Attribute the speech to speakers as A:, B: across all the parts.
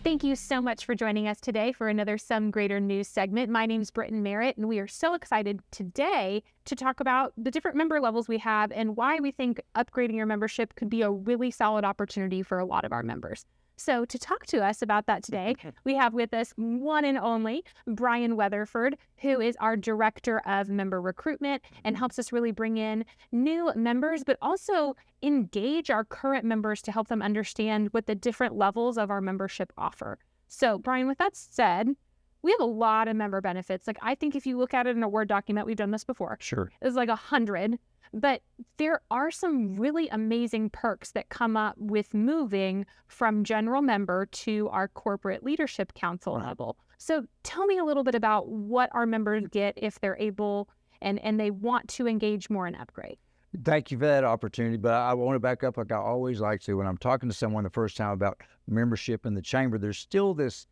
A: Thank you so much for joining us today for another Some Greater News segment. My name is Britton Merritt, and we are so excited today to talk about the different member levels we have and why we think upgrading your membership could be a really solid opportunity for a lot of our members. So to talk to us about that today, we have with us one and only Brian Weatherford, who is our Director of Member Recruitment and helps us really bring in new members, but also engage our current members to help them understand what the different levels of our membership offer. So Brian, with that said, we have a lot of member benefits. Like, I think if you look at it in a Word document, we've done this before.
B: Sure.
A: It's like 100. But there are some really amazing perks that come up with moving from general member to our corporate leadership council level. So tell me a little bit about what our members get if they're able and they want to engage more and upgrade.
B: Thank you for that opportunity, but I want to back up like I always like to. When I'm talking to someone the first time about membership in the chamber, there's still this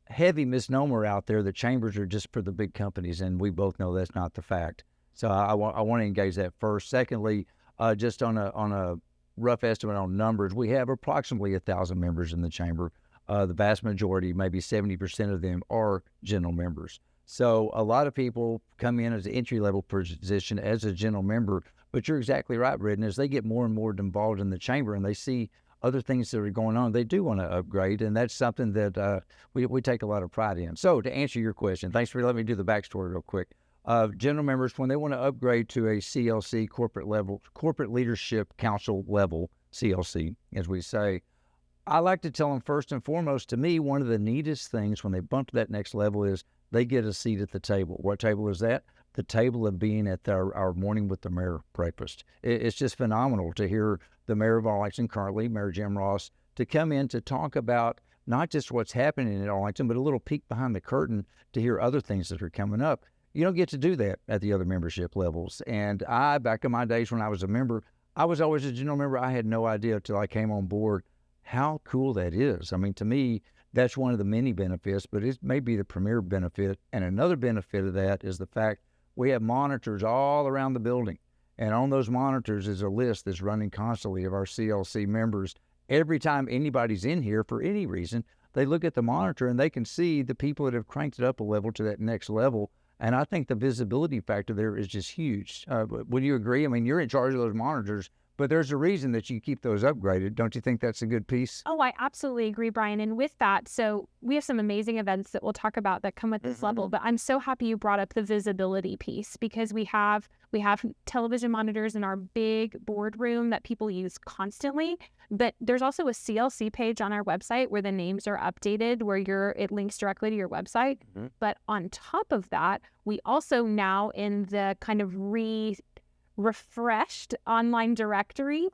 B: heavy misnomer out there that chambers are just for the big companies, and we both know that's not the fact. So I want to engage that first. Secondly, just on a rough estimate on numbers, we have approximately 1,000 members in the chamber. The vast majority, maybe 70% of them, are general members. So a lot of people come in as an entry-level position as a general member, but you're exactly right, Britton. As they get more and more involved in the chamber and they see other things that are going on, they do want to upgrade, and that's something that we take a lot of pride in. So to answer your question, thanks for letting me do the backstory real quick. General members, when they want to upgrade to a CLC corporate leadership council level, CLC, as we say, I like to tell them first and foremost, to me, one of the neatest things when they bump to that next level is they get a seat at the table. What table is that? The table of being at our Morning with the Mayor breakfast. It's just phenomenal to hear the Mayor of Arlington currently, Mayor Jim Ross, to come in to talk about not just what's happening in Arlington, but a little peek behind the curtain to hear other things that are coming up. You don't get to do that at the other membership levels. And back in my days when I was a member, I was always a general member. I had no idea until I came on board how cool that is. I mean, to me, that's one of the many benefits, but it may be the premier benefit. And another benefit of that is the fact we have monitors all around the building. And on those monitors is a list that's running constantly of our CLC members. Every time anybody's in here for any reason, they look at the monitor and they can see the people that have cranked it up a level to that next level. And I think the visibility factor there is just huge. Would you agree? I mean, you're in charge of those monitors, but there's a reason that you keep those upgraded. Don't you think that's a good piece?
A: Oh, I absolutely agree, Brian. And with that, so we have some amazing events that we'll talk about that come with this level, but I'm so happy you brought up the visibility piece because we have television monitors in our big boardroom that people use constantly, but there's also a CLC page on our website where the names are updated, where it links directly to your website. But on top of that, we also now in the kind of refreshed online directory.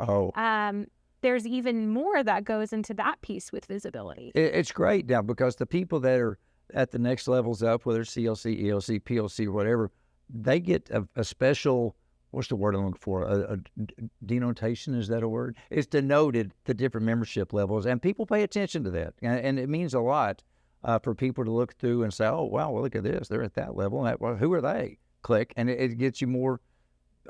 A: There's even more that goes into that piece with visibility.
B: It's great now because the people that are at the next levels up, whether it's CLC, ELC, PLC, or whatever, they get a special, what's the word I'm looking for? A denotation, is that a word? It's denoted the different membership levels, and people pay attention to that. And it means a lot for people to look through and say, oh, wow, well, look at this. They're at that level. Well, who are they? Click, and it gets you more.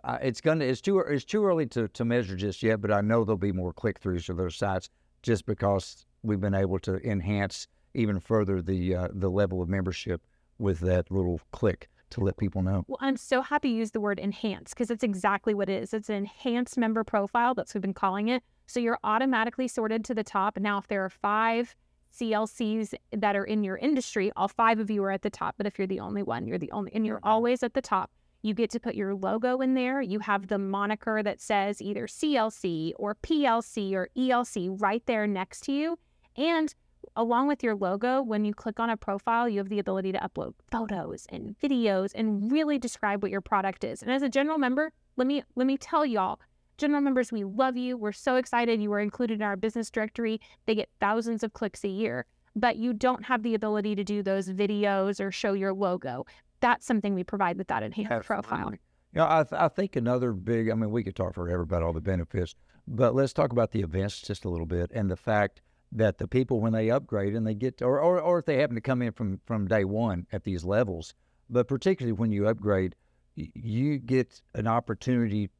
B: It's too early to measure just yet, but I know there'll be more click-throughs to those sites just because we've been able to enhance even further the level of membership with that little click to let people know.
A: Well, I'm so happy you used the word enhance because it's exactly what it is. It's an enhanced member profile. That's what we've been calling it. So you're automatically sorted to the top. Now, if there are 5 CLCs that are in your industry, all 5 of you are at the top. But if you're the only one, you're the only, and you're always at the top. You get to put your logo in there. You have the moniker that says either CLC or PLC or ELC right there next to you. And along with your logo, when you click on a profile, you have the ability to upload photos and videos and really describe what your product is. And as a general member, let me tell y'all, general members, we love you. We're so excited you were included in our business directory. They get thousands of clicks a year, but you don't have the ability to do those videos or show your logo. That's something we provide with that enhanced profile.
B: You know, I think another big, I mean, we could talk forever about all the benefits, but let's talk about the events just a little bit and the fact that the people, when they upgrade and they get, or if they happen to come in from day one at these levels, but particularly when you upgrade, you get an opportunity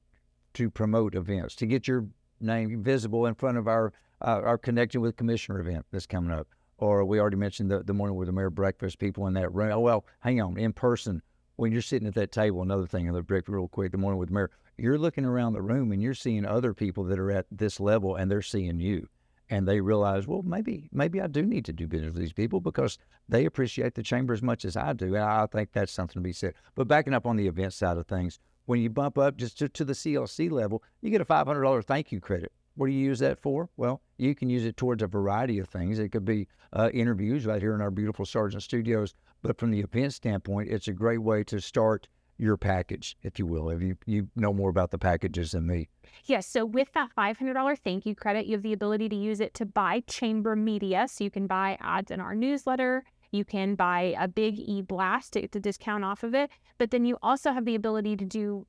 B: to promote events, to get your name visible in front of our Connecting with Commissioner event that's coming up. or we already mentioned the Morning with the Mayor breakfast, people in that room. Oh, well, hang on, in person, when you're sitting at that table, another thing, and the break real quick, the Morning with the Mayor, you're looking around the room and you're seeing other people that are at this level and they're seeing you. And they realize, well, maybe I do need to do business with these people because they appreciate the chamber as much as I do. And I think that's something to be said. But backing up on the event side of things, when you bump up just to the CLC level, you get a $500 thank you credit. What do you use that for? Well, you can use it towards a variety of things. It could be interviews right here in our beautiful Sargent Studios. But from the event standpoint, it's a great way to start your package, if you will, if you know more about the packages than me.
A: Yes. So with that $500 thank you credit, you have the ability to use it to buy chamber media. So you can buy ads in our newsletter. You can buy a big e-blast to discount off of it. But then you also have the ability to do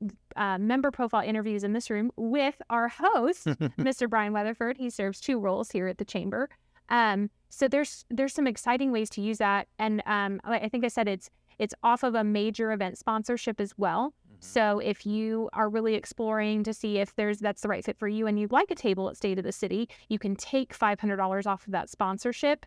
A: member profile interviews in this room with our host, Mr. Brian Weatherford. He serves 2 roles here at the chamber. So there's some exciting ways to use that. And I think I said it's off of a major event sponsorship as well. So if you are really exploring to see if that's the right fit for you and you'd like a table at State of the City, you can take $500 off of that sponsorship.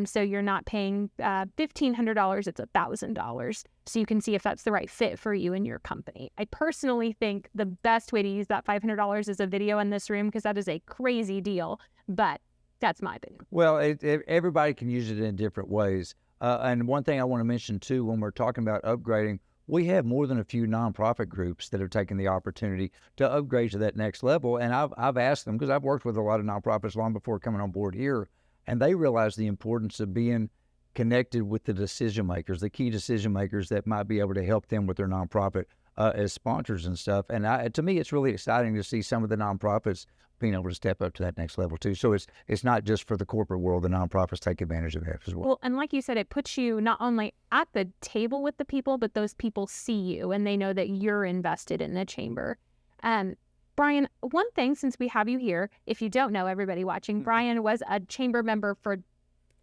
A: So you're not paying $1,500, it's $1,000. So you can see if that's the right fit for you and your company. I personally think the best way to use that $500 is a video in this room because that is a crazy deal, but that's my opinion.
B: Well, everybody can use it in different ways. And one thing I want to mention too, when we're talking about upgrading, we have more than a few nonprofit groups that have taken the opportunity to upgrade to that next level. And I've asked them, because I've worked with a lot of nonprofits long before coming on board here, and they realize the importance of being connected with the decision makers, the key decision makers that might be able to help them with their nonprofit as sponsors and stuff. And to me, it's really exciting to see some of the nonprofits being able to step up to that next level too. So it's not just for the corporate world, the nonprofits take advantage of that as well.
A: Well, and like you said, it puts you not only at the table with the people, but those people see you and they know that you're invested in the chamber. Brian, one thing, since we have you here, if you don't know, everybody watching, Brian was a chamber member for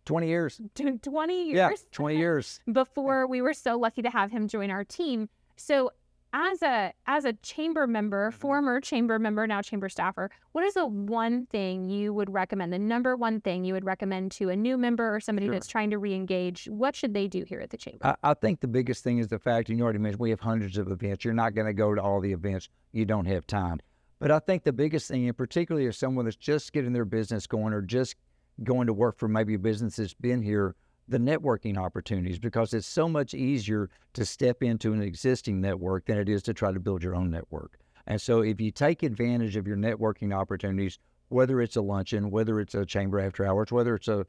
B: 20 years.
A: 20 years?
B: Yeah, 20 years.
A: Before we were so lucky to have him join our team. So as a chamber member, former chamber member, now chamber staffer, what is the one thing you would recommend, the number one thing you would recommend to a new member or somebody that's trying to re-engage? What should they do here at the chamber?
B: I think the biggest thing is the fact, and you already mentioned, we have hundreds of events. You're not going to go to all the events. You don't have time. But I think the biggest thing, and particularly if someone that's just getting their business going or just going to work for maybe a business that's been here, the networking opportunities, because it's so much easier to step into an existing network than it is to try to build your own network. And so if you take advantage of your networking opportunities, whether it's a luncheon, whether it's a chamber after hours, whether it's a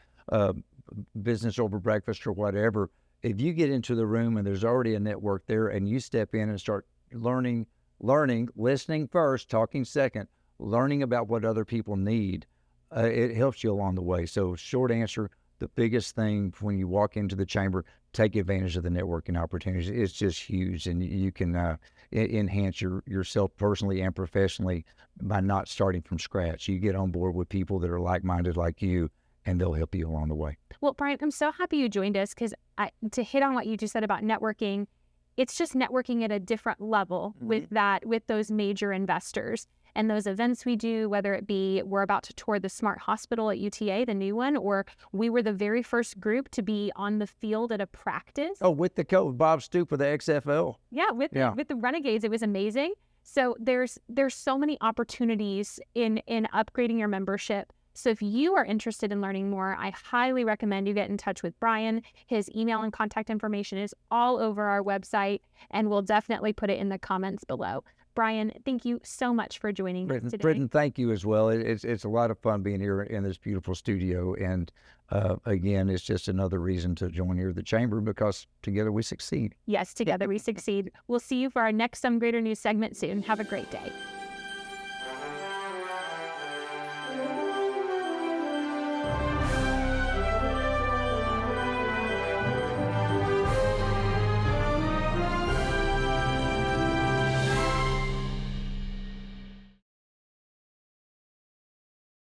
B: business over breakfast or whatever, if you get into the room and there's already a network there and you step in and start learning, listening first, talking second, learning about what other people need, it helps you along the way. So short answer, the biggest thing when you walk into the chamber, take advantage of the networking opportunities. It's just huge, and you can enhance yourself personally and professionally by not starting from scratch. You get on board with people that are like-minded like you, and they'll help you along the way.
A: Well, Brian, I'm so happy you joined us because to hit on what you just said about networking, it's just networking at a different level with those major investors. And those events we do, whether it be we're about to tour the Smart Hospital at UTA, the new one, or we were the very first group to be on the field at a practice.
B: Oh, with the coach, Bob Stoop of the XFL.
A: Yeah, with the Renegades, it was amazing. So there's so many opportunities in upgrading your membership. So if you are interested in learning more, I highly recommend you get in touch with Brian. His email and contact information is all over our website, and we'll definitely put it in the comments below. Brian, thank you so much for joining us today.
B: Britton, thank you as well. It's a lot of fun being here in this beautiful studio. And again, it's just another reason to join here at the chamber because together we succeed.
A: Yes, together we succeed. We'll see you for our next Some Greater News segment soon. Have a great day.